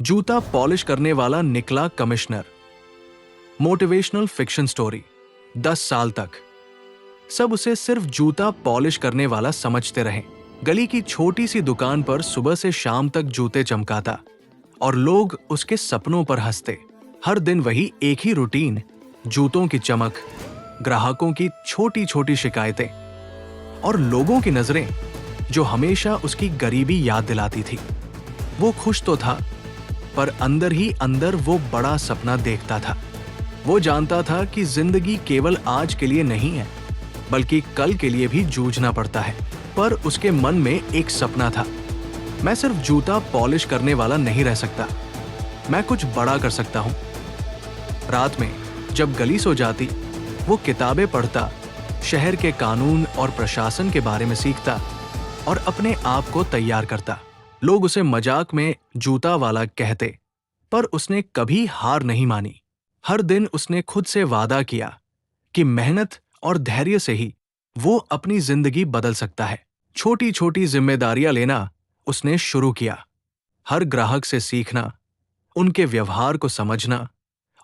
जूता पॉलिश करने वाला निकला कमिश्नर। Motivational fiction story. 10 साल तक सब उसे सिर्फ जूता पॉलिश करने वाला समझते रहे। गली की छोटी सी दुकान पर सुबह से शाम तक जूते चमकाता और लोग उसके सपनों पर हंसते। हर दिन वही एक ही रूटीन, जूतों की चमक, ग्राहकों की छोटी छोटी शिकायतें और लोगों की नजरें जो हमेशा उसकी गरीबी याद दिलाती थी। वो खुश तो था, पर अंदर ही अंदर वो बड़ा सपना देखता था। वो जानता था कि जिंदगी केवल आज के लिए नहीं है, बल्कि कल के लिए भी जूझना पड़ता है। पर उसके मन में एक सपना था, मैं सिर्फ जूता पॉलिश करने वाला नहीं रह सकता, मैं कुछ बड़ा कर सकता हूं। रात में जब गली सो जाती, वो किताबें पढ़ता, शहर के कानून और प्रशासन के बारे में सीखता और अपने आप को तैयार करता। लोग उसे मजाक में जूता वाला कहते, पर उसने कभी हार नहीं मानी। हर दिन उसने खुद से वादा किया कि मेहनत और धैर्य से ही वो अपनी जिंदगी बदल सकता है। छोटी छोटी जिम्मेदारियां लेना उसने शुरू किया, हर ग्राहक से सीखना, उनके व्यवहार को समझना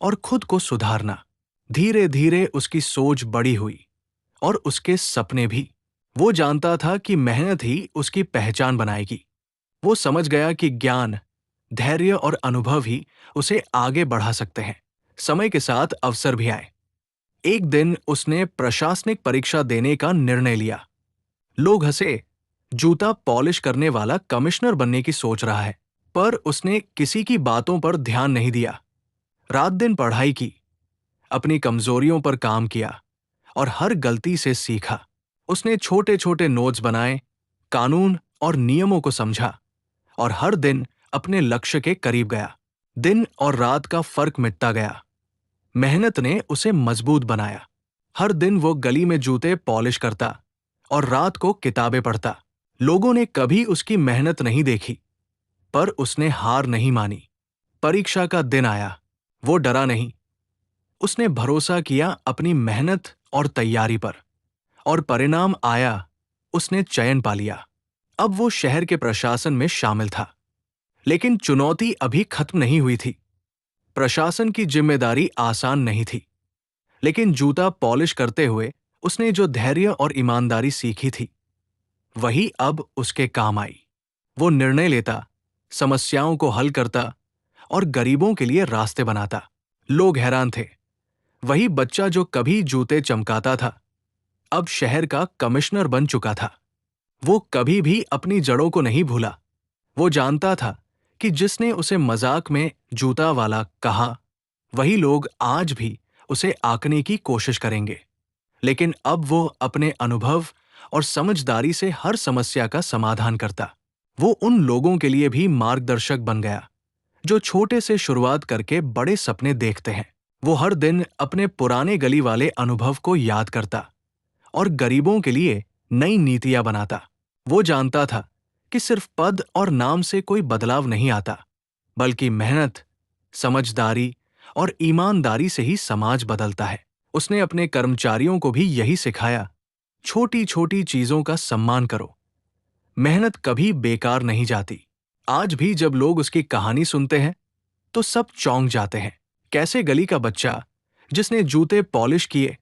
और खुद को सुधारना। धीरे धीरे उसकी सोच बड़ी हुई और उसके सपने भी। वो जानता था कि मेहनत ही उसकी पहचान बनाएगी। वो समझ गया कि ज्ञान, धैर्य और अनुभव ही उसे आगे बढ़ा सकते हैं। समय के साथ अवसर भी आए। एक दिन उसने प्रशासनिक परीक्षा देने का निर्णय लिया। लोग हंसे, जूता पॉलिश करने वाला कमिश्नर बनने की सोच रहा है। पर उसने किसी की बातों पर ध्यान नहीं दिया। रात दिन पढ़ाई की, अपनी कमजोरियों पर काम किया और हर गलती से सीखा। उसने छोटे छोटे नोट्स बनाए, कानून और नियमों को समझा और हर दिन अपने लक्ष्य के करीब गया। दिन और रात का फर्क मिटता गया। मेहनत ने उसे मजबूत बनाया। हर दिन वो गली में जूते पॉलिश करता और रात को किताबें पढ़ता। लोगों ने कभी उसकी मेहनत नहीं देखी, पर उसने हार नहीं मानी। परीक्षा का दिन आया, वो डरा नहीं। उसने भरोसा किया अपनी मेहनत और तैयारी पर, और परिणाम आया, उसने चयन पा लिया। अब वो शहर के प्रशासन में शामिल था। लेकिन चुनौती अभी खत्म नहीं हुई थी। प्रशासन की जिम्मेदारी आसान नहीं थी, लेकिन जूता पॉलिश करते हुए उसने जो धैर्य और ईमानदारी सीखी थी, वही अब उसके काम आई। वो निर्णय लेता, समस्याओं को हल करता और गरीबों के लिए रास्ते बनाता। लोग हैरान थे। वही बच्चा जो कभी जूते चमकाता था, अब शहर का कमिश्नर बन चुका था। वो कभी भी अपनी जड़ों को नहीं भूला। वो जानता था कि जिसने उसे मजाक में जूता वाला कहा, वही लोग आज भी उसे आंकने की कोशिश करेंगे। लेकिन अब वो अपने अनुभव और समझदारी से हर समस्या का समाधान करता। वो उन लोगों के लिए भी मार्गदर्शक बन गया जो छोटे से शुरुआत करके बड़े सपने देखते हैं। वो हर दिन अपने पुराने गली वाले अनुभव को याद करता और गरीबों के लिए नई नीतियां बनाता। वो जानता था कि सिर्फ पद और नाम से कोई बदलाव नहीं आता, बल्कि मेहनत, समझदारी और ईमानदारी से ही समाज बदलता है। उसने अपने कर्मचारियों को भी यही सिखाया, छोटी छोटी चीजों का सम्मान करो, मेहनत कभी बेकार नहीं जाती। आज भी जब लोग उसकी कहानी सुनते हैं, तो सब चौंक जाते हैं। कैसे गली का बच्चा जिसने जूते पॉलिश किए,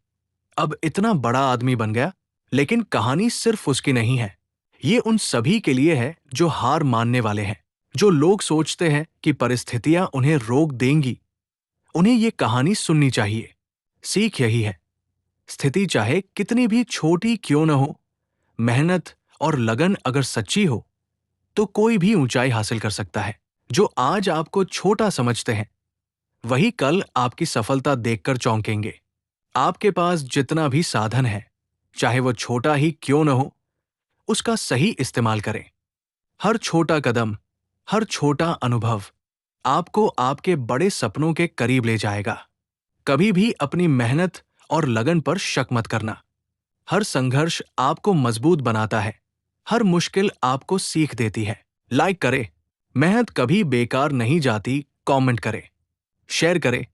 अब इतना बड़ा आदमी बन गया। लेकिन कहानी सिर्फ उसकी नहीं है, ये उन सभी के लिए है जो हार मानने वाले हैं, जो लोग सोचते हैं कि परिस्थितियां उन्हें रोक देंगी। उन्हें ये कहानी सुननी चाहिए। सीख यही है, स्थिति चाहे कितनी भी छोटी क्यों न हो, मेहनत और लगन अगर सच्ची हो, तो कोई भी ऊंचाई हासिल कर सकता है। जो आज आपको छोटा समझते हैं, वही कल आपकी सफलता देखकर चौंकेंगे। आपके पास जितना भी साधन है, चाहे वो छोटा ही क्यों न हो, उसका सही इस्तेमाल करें। हर छोटा कदम, हर छोटा अनुभव आपको आपके बड़े सपनों के करीब ले जाएगा। कभी भी अपनी मेहनत और लगन पर शक मत करना। हर संघर्ष आपको मजबूत बनाता है, हर मुश्किल आपको सीख देती है। लाइक करें, मेहनत कभी बेकार नहीं जाती, कमेंट करें, शेयर करें